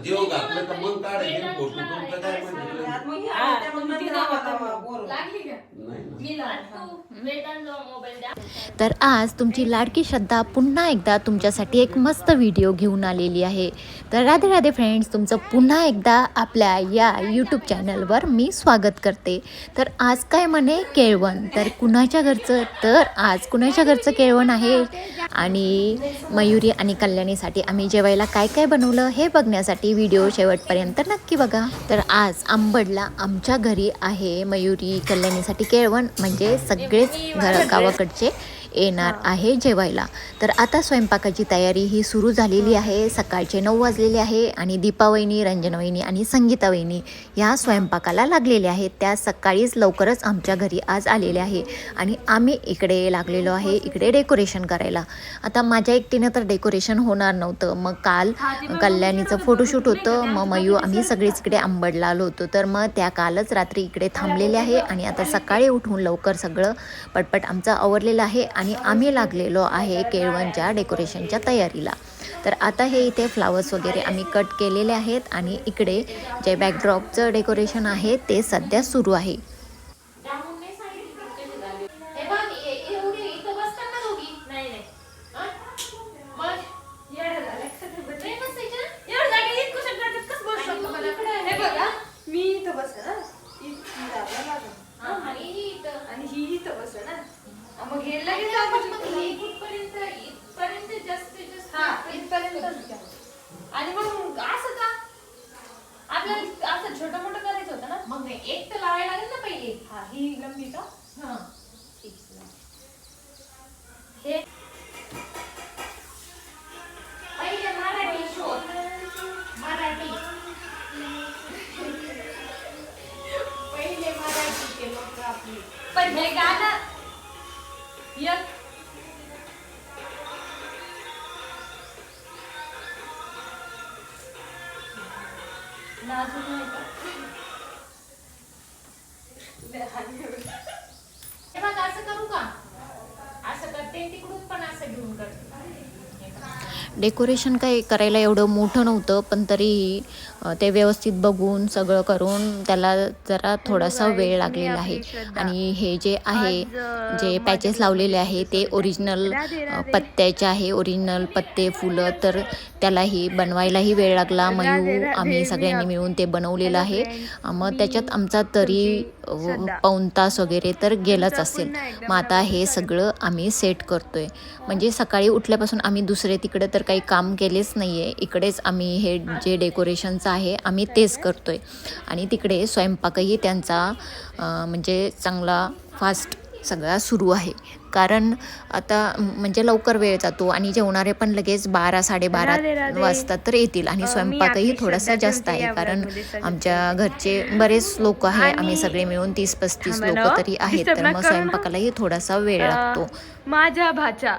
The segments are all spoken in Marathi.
जेव घातलं तर मग काढायचे फोटो तुमचं काय तर आज तुमची लाडकी श्रद्धा पुन्हा एकदा तुमच्यासाठी एक मस्त व्हिडिओ घेऊन आलेली आहे. तर राधे राधे फ्रेंड्स, तुमचं पुन्हा एकदा आपल्या या यूट्यूब चॅनलवर मी स्वागत करते. तर आज काय म्हणे केळवण, तर कुणाच्या घरचं, तर आज कुणाच्या घरचं केळवण आहे आणि मयुरी आणि कल्याणीसाठी आम्ही जेवायला काय काय बनवलं हे बघण्यासाठी व्हिडिओ शेवटपर्यंत नक्की बघा. तर आज आंबडला आमच्या घरी आहे मयुरी कल्याणीसाठी केळवण, म्हणजे सगळेच गावाकडचे येणार आहे जेवायला. तर आता स्वयंपाकाची तयारी ही सुरू झालेली आहे. सकाळचे 9 वाजलेले आहे आणि दीपावहिनी, रंजनवहिनी आणि संगीतावहिनी ह्या स्वयंपाकाला लागलेल्या आहेत. त्या सकाळीच लवकरच आमच्या घरी आज आलेल्या आहे आणि आम्ही इकडे लागलेलो आहे इकडे डेकोरेशन करायला. आता माझ्या एकटीनं तर डेकोरेशन होणार नव्हतं. मग काल कल्याणीचं फोटोशूट होतं, मग आम्ही सगळीच इकडे आंबडला आलो होतो. तर मग त्या कालच रात्री इकडे थांबलेले आहे आणि आता सकाळी उठून लवकर सगळं पटपट आमचं आवरलेलं आहे आणि आम्ही लागलेलो आहे केळवणच्या डेकोरेशनच्या तयारीला. तर आता हे इथे फ्लावर्स वगैरे आम्ही कट केलेले आहेत आणि इकडे जे बॅकड्रॉपचं डेकोरेशन आहे ते सध्या सुरू आहे. आणि मग असं का आपल्याला असं छोटं मोठं करायचं होतं ना. मग नाही, एक तर लावायला लागेल ना पहिले. हा, ही लंबी का? हा, ठीक आहे. हे पहिले मराठी शोध, मराठी पहिले मराठी के लोक आपली. पण हे गाणं एक असं करू का? असं करते तिकडून पण असं घेऊन करते. डेकोरेशन काही करायला एवढं मोठं नव्हतं, पण तरीही ते व्यवस्थित बघून सगळं करून त्याला जरा थोडासा वेळ लागलेला आहे. आणि हे जे आहे, जे पॅचेस लावलेले आहे ते ओरिजिनल पत्त्याचे आहे, ओरिजिनल पत्ते फुलं. तर त्यालाही बनवायलाही वेळ लागला. आम्ही सगळ्यांनी मिळून ते बनवलेलं आहे. मग त्याच्यात आमचा तरी पाऊण तास वगैरे तर गेलाच असेल. मग आता हे सगळं आम्ही सेट करतोय. म्हणजे सकाळी उठल्यापासून आम्ही दुसरे तिकडे तर काही काम केलेच नाही आहे. इकडेच आम्ही हे जे डेकोरेशनचं आहे आम्ही तेच करतोय. आणि तिकडे स्वयंपाकही त्यांचा म्हणजे चांगला फास्ट सगळा सुरू आहे. कारण आता म्हणजे लवकर वेळ जातो आणि जेवणारे पण लगेच 12-12:30 वाजता तर येतील. आणि स्वयंपाकही थोडासा जास्त आहे, कारण आमच्या घरचे बरेच लोक आहे. आम्ही सगळे मिळून 30-35 लोक तरी आहेत. तर मग स्वयंपाकालाही थोडासा वेळ लागतो. माझ्या भाचा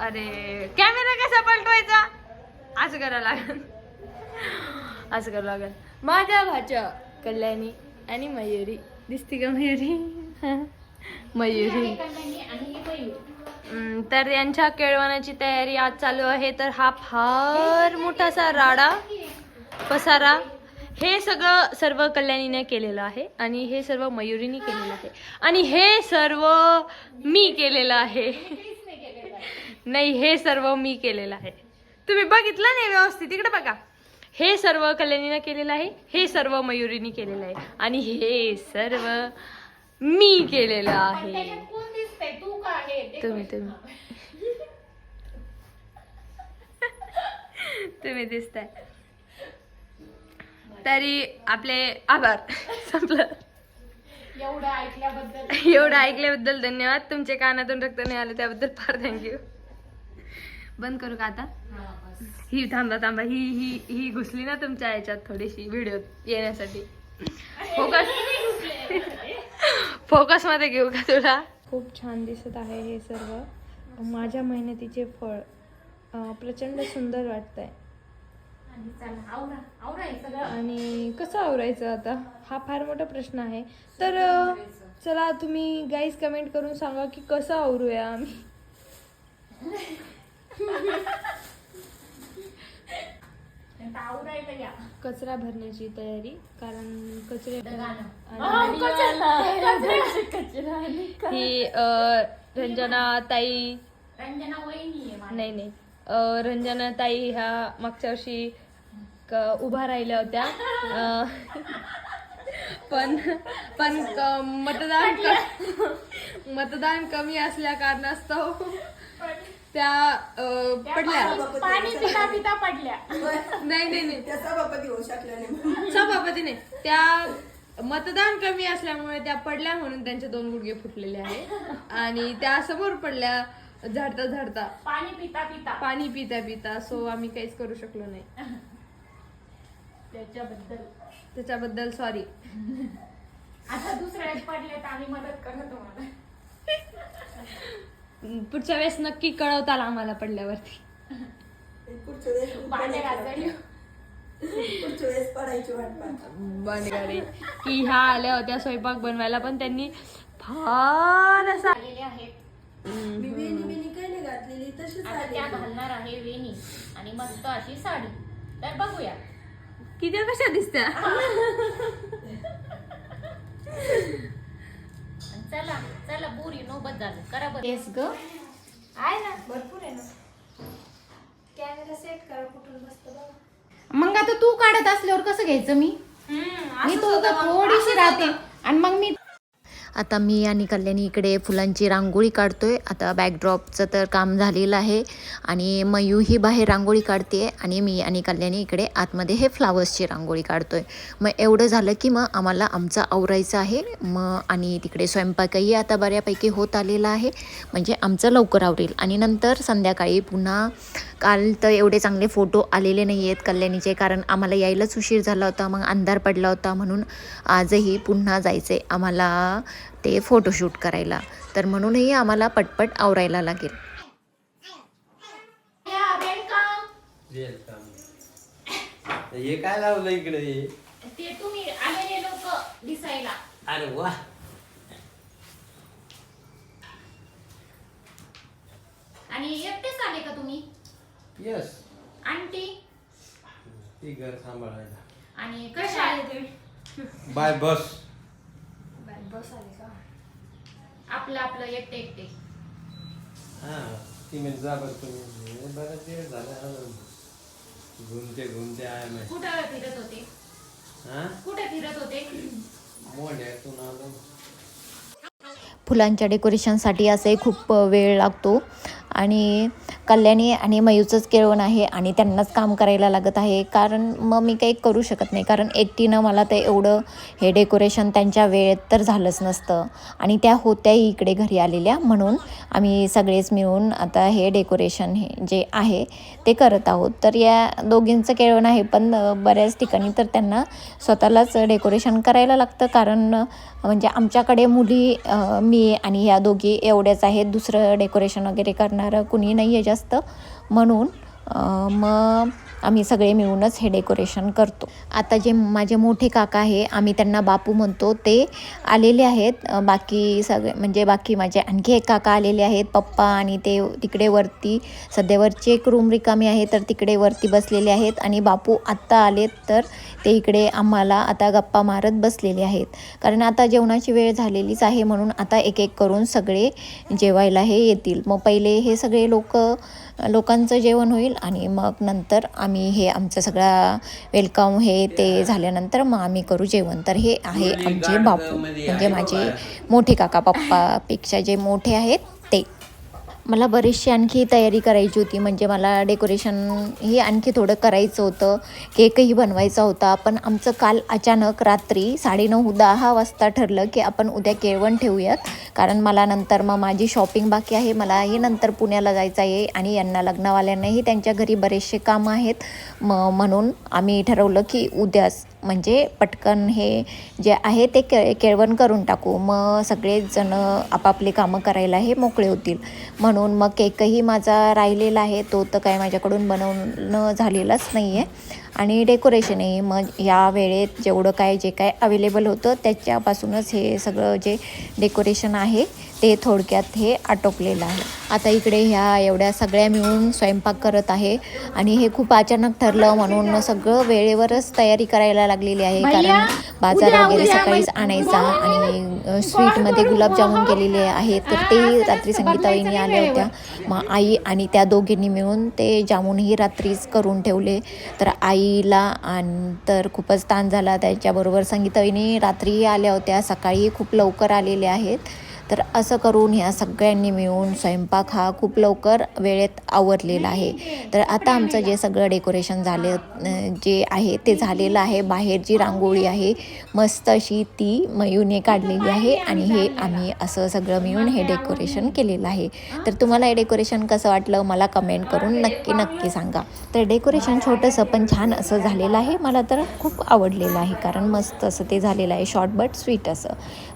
अरे कॅमेरा कसा पलटवायचा, असं करावं लागेल, असं करावं लागेल. माझ्या भाच्या कल्याणी आणि मयुरी दिसते का? मयुरी तर यांच्या केळवणाची तयारी आज चालू आहे. तर हा फार मोठासा राडा पसारा हे सर्व कल्याणीने केलेलं आहे आणि हे सर्व मयुरीने केलेलं आहे आणि हे सर्व मी केलेलं आहे. नाही, हे सर्व मी केलेलं आहे. तुम्ही बघितलं नाही व्यवस्थित, इकडे बघा. हे सर्व कल्याणीने केलेलं आहे, हे सर्व मयुरीने केलेलं आहे आणि हे सर्व मी केलेलं आहे. तुम्ही दिसताय. तरी आपले आभार. संपलं. एवढं ऐकल्याबद्दल धन्यवाद. तुमच्या कानातून रक्त नाही आलं त्याबद्दल फार थँक्यू. बंद करू का आता? ही थांबा ही घुसली ना तुमच्या याच्यात थोडीशी व्हिडिओ येण्यासाठी. फोकस मध्ये घेऊ का तुला? खूप छान दिसत आहे हे सर्व. माझ्या मेहनतीचे फळ प्रचंड सुंदर वाटतंय. आणि कसं आवरायचं आता, हा फार मोठा प्रश्न आहे. तर चला तुम्ही गाईज कमेंट करून सांगा की कसं आवरूया आम्ही. कचरा भरण्याची तयारी, कारण कचरे ही रंजना ताई नाही रंजना ताई ह्या मागच्या वर्षी उभा राहिल्या होत्या, पण मतदान कमी असल्या कारणास्तव त्या पडल्या. पाणी पिता पिता पडल्या. नाही त्या सभापती होऊ शकल्या नाही. सभापती नाही, त्या मतदान कमी असल्यामुळे त्या पडल्या, म्हणून त्यांचे 2 गुडघे फुटलेले आहे आणि त्या समोर पडल्या झाडता पाणी पिता पिता. सो आम्ही काहीच करू शकलो नाही, त्याच्याबद्दल सॉरी. आता दुसऱ्या पडले तर आम्ही मदत करतो तुम्हाला. पुढच्या वेळेस नक्की कळवताल आम्हाला पडल्यावरती. बंगारे की ह्या आल्या होत्या स्वयंपाक बनवायला, पण त्यांनी फार असा त्या घालणार आहे वेणी आणि मस्त अशी साडी. तर बघूया की त्या कशा दिसत्या. चला चला बुरी नोबत झालं करा बरं. तेच ग आहे ना भरपूर आहे ना. कॅमेरा सेट करा कुठून बसतो बघा. मग आता तू काढत असल्यावर कसं घ्यायचं मी तो थोडीशी राहते आणि मग मी आता मी आणि कल्याणी इकडे फुलांची रांगोळी काढतोय. आता बॅकड्रॉपचं तर काम झालेलं आहे आणि मयू ही बाहेर रांगोळी काढते आणि मी आणि कल्याणी इकडे आतमध्ये हे फ्लावर्सची रांगोळी काढतोय. मग एवढं झालं की मग आम्हाला आमचं आवरायचं आहे. मग आणि तिकडे स्वयंपाकही आता बऱ्यापैकी होत आलेला आहे, म्हणजे आमचं लवकर आवरेल. आणि नंतर संध्याकाळी पुन्हा काल तर एवढे चांगले फोटो आलेले नाही आहेत कल्याणीचे, कारण आम्हाला यायलाच उशीर झाला होता, मग अंधार पडला होता, म्हणून आजही पुन्हा जायचे आम्हाला ते फोटोशूट करायला. तर म्हणूनही आम्हाला पटपट आवरायला लागेल. हे काय लावलं इकडे? ते तुम्ही आलेले लोक दिसायला. अरे वा, आणि एकटेच आले का तुम्ही? यस. आंटी ती घर सांभाळायला. आणि कशा आले तुम्ही? बाय बस. बस आले का? आपलं आपलं एकटे एकटे. हा, ती म्हणजे जा बरं तुम्ही. बरं दिवस झाला घुमते आहे मी. कुठं फिरत होते? हा, कुठे फिरत होते? मोढ्यातून आलो. फुलांच्या डेकोरेशनसाठी असे खूप वेळ लागतो आणि कल्याणी आणि मयूचंच केळवण आहे आणि त्यांनाच काम करायला लागत आहे, कारण मग मी काही करू शकत नाही, कारण एकटीनं मला ते एवढं हे डेकोरेशन त्यांच्या वेळेत तर झालंच नसतं. आणि त्या होत्याही इकडे घरी आलेल्या, म्हणून आम्ही सगळेच मिळून आता हे डेकोरेशन हे जे आहे ते करत आहोत. तर या दोघींचं केळवण आहे, पण बऱ्याच ठिकाणी तर त्यांना स्वतःलाच डेकोरेशन करायला लागतं, कारण म्हणजे आमच्याकडे मुली मी आणि ह्या दोघी एवढ्याच आहेत, दुसरं डेकोरेशन वगैरे करणारं कुणी नाही आहे जास्त, म्हणून मग आम्ही सगळे मिळूनच हे डेकोरेशन करतो. आता जे माझे मोठे काका आहे, आम्ही त्यांना बापू म्हणतो, ते आलेले आहेत. बाकी सगळे म्हणजे बाकी माझे आणखी एक काका आलेले आहेत, पप्पा, आणि ते तिकडे वरती सध्यावरची एक रूम रिकामी आहे तर तिकडे वरती बसलेले आहेत. आणि बापू आत्ता आलेत तर ते इकडे आम्हाला आता गप्पा मारत बसलेले आहेत, कारण आता जेवणाची वेळ झालेलीच आहे, म्हणून आता एक एक करून सगळे जेवायला हे येतील. मग पहिले हे सगळे लोकांचं जेवण होईल आणि मग नंतर आम्ही हे आमचं सगळं वेलकम हे ते झाल्यानंतर मग आम्ही करू जेवण. तर हे आहे आमचे बापू, म्हणजे माझे मोठे काका, पप्पापेक्षा जे मोठे आहेत ते. मला बरीचशी आणखी तयारी करायची होती, म्हणजे मला डेकोरेशन हे आणखी थोडं करायचं होतं, केकही बनवायचा होता. पण आमचं काल अचानक रात्री 9:30-10 वाजता ठरलं की आपण उद्या केळवण ठेवूयात, कारण मला नंतर मग माझी शॉपिंग बाकी आहे, मलाही नंतर पुण्याला जायचं आहे आणि यांना लग्नवाल्यांनाही त्यांच्या घरी बरेचसे कामं आहेत. म्हणून आम्ही ठरवलं की उद्याच म्हणजे पटकन हे जे आहे ते केळवण करून टाकू, मग सगळेजण आपापली कामं करायला हे मोकळे होतील. म्हणून मग केकही माझा राहिलेला आहे, तो तर काय माझ्याकडून बनवणं झालेलाच नाही आहे. आणि डेकोरेशनही मग या वेळेत जेवढं काय जे काय अवेलेबल होतं त्याच्यापासूनच हे सगळं जे डेकोरेशन आहे ते थोडक्यात हे आटोपलेलं आहे. आता इकडे ह्या एवढ्या सगळ्या मिळून स्वयंपाक करत आहे आणि हे खूप अचानक ठरलं म्हणून सगळं वेळेवरच तयारी करायला लागलेली आहे. कारण बाजार वगैरे सकाळीच आणायचा आणि स्वीटमध्ये गुलाबजामुन केलेले आहेत तर ते रात्री संगीता वहिनी आल्या होत्या. मग आई आणि त्या दोघींनी मिळून ते जामुनही रात्रीच करून ठेवले. तर आईला आणि तर खूपच ताण झाला. त्याच्याबरोबर संगीता वहिनी रात्रीही आल्या होत्या, सकाळी खूप लवकर आलेल्या आहेत. तर असं करून ह्या सगळ्यांनी मिळून स्वयंपाक हा खूप लवकर वेळेत आवरलेला आहे. तर आता आमचं जे सगळं डेकोरेशन जे आहे ते झालेलं आहे. बाहेर जी रांगोळी आहे मस्त अशी ती मयूने काढलेली आहे आणि हे आम्ही असं सगळं मिळून हे डेकोरेशन केलेलं आहे. तर तुम्हाला हे डेकोरेशन कसं वाटलं मला कमेंट करून नक्की सांगा. तर डेकोरेशन छोटंसं पण छान असं झालेलं आहे. मला तर खूप आवडलेलं आहे कारण मस्त असं ते झालेलं आहे, शॉर्ट बट स्वीट असं.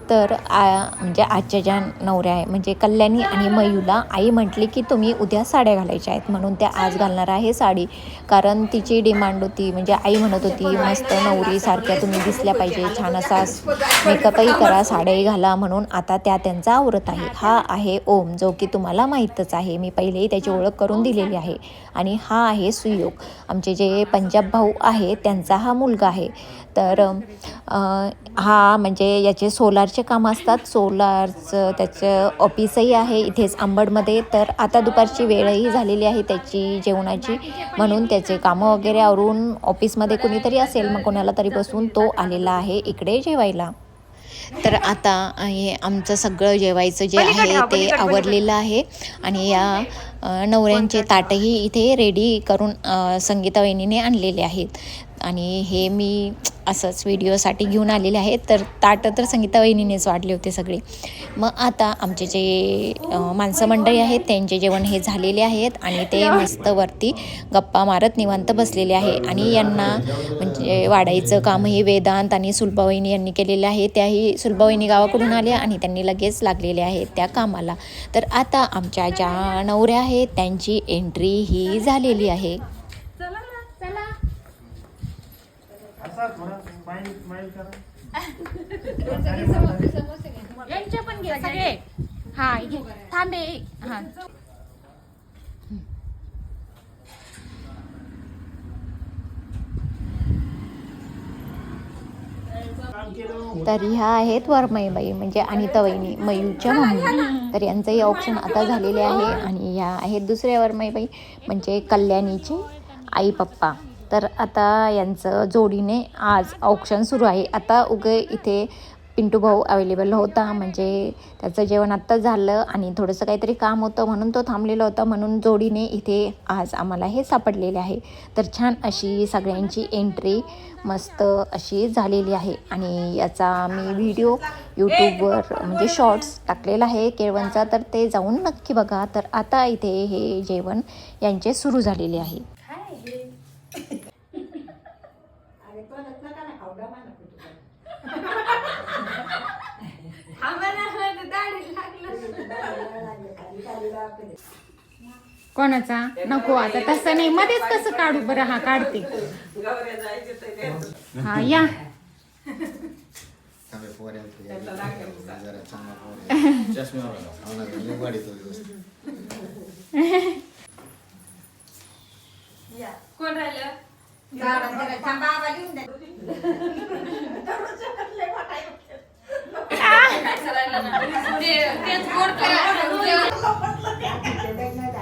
तर म्हणजे आजच्या ज्या नवऱ्या आहे म्हणजे कल्याणी आणि मयूला आई म्हटली की तुम्ही उद्या साड्या घालायच्या आहेत म्हणून त्या आज घालणार आहे साडी. कारण तिची डिमांड होती, म्हणजे आई म्हणत होती मस्त नवरीसारख्या तुम्ही दिसल्या पाहिजे, छान असा मेकअपही करा, साड्याही घाला. म्हणून आता त्या त्यांचा आवरत आहे. हा आहे ओम, जो की तुम्हाला माहीतच आहे, मी पहिलेही त्याची ओळख करून दिलेली आहे. आणि हा आहे सुयोग, आमचे जे पंजाब भाऊ आहे त्यांचा हा मुलगा आहे. तर हा म्हणजे याचे सोलारचे काम असतात, सोलारचं त्याचं ऑफिसही आहे इथेच अंबडमध्ये. तर आता दुपारची वेळही झालेली आहे त्याची जेवणाची, म्हणून त्याचे कामं वगैरे आवरून ऑफिसमध्ये कुणीतरी असेल मग कोणाला तरी बसून तो आलेला आहे इकडे जेवायला. तर आता हे आमचं सगळं जेवायचं जे आहे ते आवरलेलं आहे आणि या नवऱ्यांचे ताटही इथे रेडी करून संगीता वहिनीने आणलेले आहेत. आणि हे मी असंच व्हिडिओसाठी घेऊन आलेले आहेत. तर ताटं तर संगीता वहिनीनेच वाढले होते सगळे. मग आता आमचे जे माणसं मंडळी आहेत त्यांचे जेवण हे झालेले आहेत आणि ते मस्त वरती गप्पा मारत निवांत बसलेले आहे. आणि यांना म्हणजे वाढायचं काम हे वेदांत आणि सुलभा वहिनी यांनी केलेलं आहे. त्याही सुलभा वहिनी गावाकडून आल्या आणि त्यांनी लगेच लागलेले आहेत त्या कामाला. तर आता आमच्या ज्या नवऱ्या आहेत त्यांची एंट्री ही झालेली आहे. यांच्या पण घे सगळे. हा घे, थांबे. हा तर ह्या आहेत वरमईबाई म्हणजे अनिता वहिनी, मयूच्या मम्मी. तर यांचंही ऑप्शन आता झालेले आहे. आणि ह्या आहेत दुसऱ्या वरमईबाई म्हणजे कल्याणीचे आई पप्पा. तर आता यांचं जोडीने आज ऑप्शन सुरू आहे. आता इथे पिंटू भाऊ अवेलेबल होता, म्हणजे त्याचं जेवण आत्ता झालं आणि थोडंसं काहीतरी काम होतं म्हणून तो थांबलेला होता, म्हणून जोडीने इथे आज आम्हाला हे सापडलेले आहे. तर छान अशी सगळ्यांची एंट्री मस्त अशी झालेली आहे. आणि याचा मी व्हिडिओ यूट्यूबवर म्हणजे शॉर्ट्स टाकलेला आहे केळवणचा, तर ते जाऊन नक्की बघा. तर आता इथे हे जेवण यांचे सुरू झालेले आहे. कोणाचा नको आता, तसं नाही मध्येच कसं काढू बरं. हा काढते. हा या कोण राहिलं?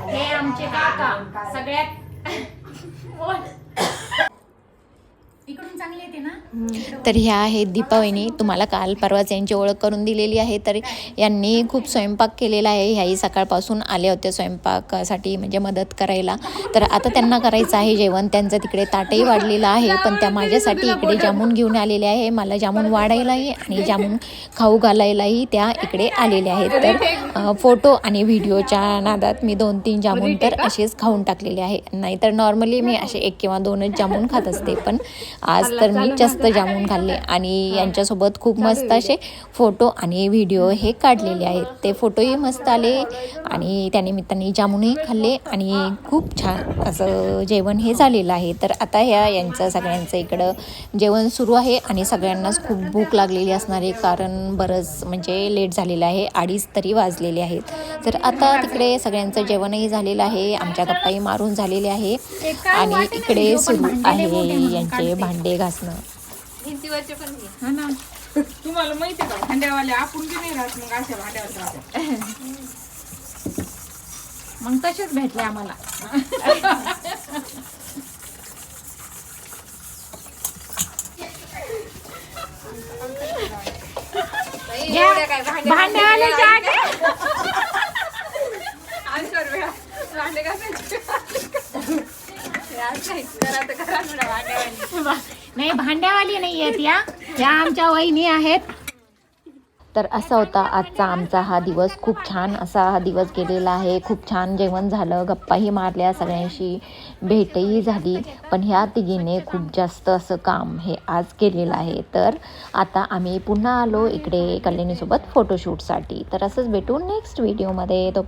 हे आमचे काका सगळ्यात इकडून चांगले येते ना. तर ह्या आहेत दीपा वहिनी, तुम्हाला काल परवाच यांची ओळख करून दिलेली आहे. तर यांनी खूप स्वयंपाक केलेला आहे. ह्याही सकाळपासून आल्या होत्या स्वयंपाकासाठी म्हणजे मदत करायला. तर आता त्यांना करायचं आहे जेवण. त्यांचं तिकडे ताटही वाढलेलं आहे, पण त्या माझ्यासाठी इकडे जामून घेऊन आलेले आहे. मला जामून वाढायलाही आणि जामून खाऊ घालायलाही त्या इकडे आलेल्या आहेत. तर फोटो आणि व्हिडिओच्या नादात मी 2-3 जामून तर असेच खाऊन टाकलेले आहे. नाहीतर नॉर्मली मी असे 1 किंवा 2च जामून खात असते, पण आज तर मी यांनी जास्त जामून खाल्ले आणि यांच्यासोबत खूप मस्त असे फोटो आणि व्हिडिओ हे काढलेले आहेत. ते फोटोही मस्त आले आणि त्यानिमित्ताने जामुनही खाल्ले आणि खूप छान असं जेवण हे झालेलं आहे. तर आता यांचं सगळ्यांचं इकडं जेवण सुरू आहे आणि सगळ्यांनाच खूप भूक लागलेली असणार आहे, कारण बरंच म्हणजे लेट झालेलं आहे, 2:30 तरी वाजलेले आहेत. तर आता तिकडे सगळ्यांचं जेवणही झालेलं आहे, आमच्या गप्पाही मारून झालेले आहे आणि इकडे सुरू आहे यांचे भांडे घासणं. तुम्हाला माहिती आहे का भांड्यावाले आपण की नाही राहत मग अशा भांड्यावर राहतात. मग तसेच भेटले आम्हाला. भांड्यावाले नाही, भांड्यावाली नाही आहेत या आमच्या वहिनी आहेत. तर असा होता आजचा आमचा हा दिवस. खूप छान असा हा दिवस गेलेला आहे. खूप छान जेवण झालं, गप्पाही मारल्या, सगळ्यांशी भेटही झाली. पण ह्या तिघीने खूप जास्त असं काम हे आज केलेलं आहे. तर आता आम्ही पुन्हा आलो इकडे कल्याणीसोबत फोटोशूटसाठी. तर असंच भेटू नेक्स्ट व्हिडिओमध्ये. तो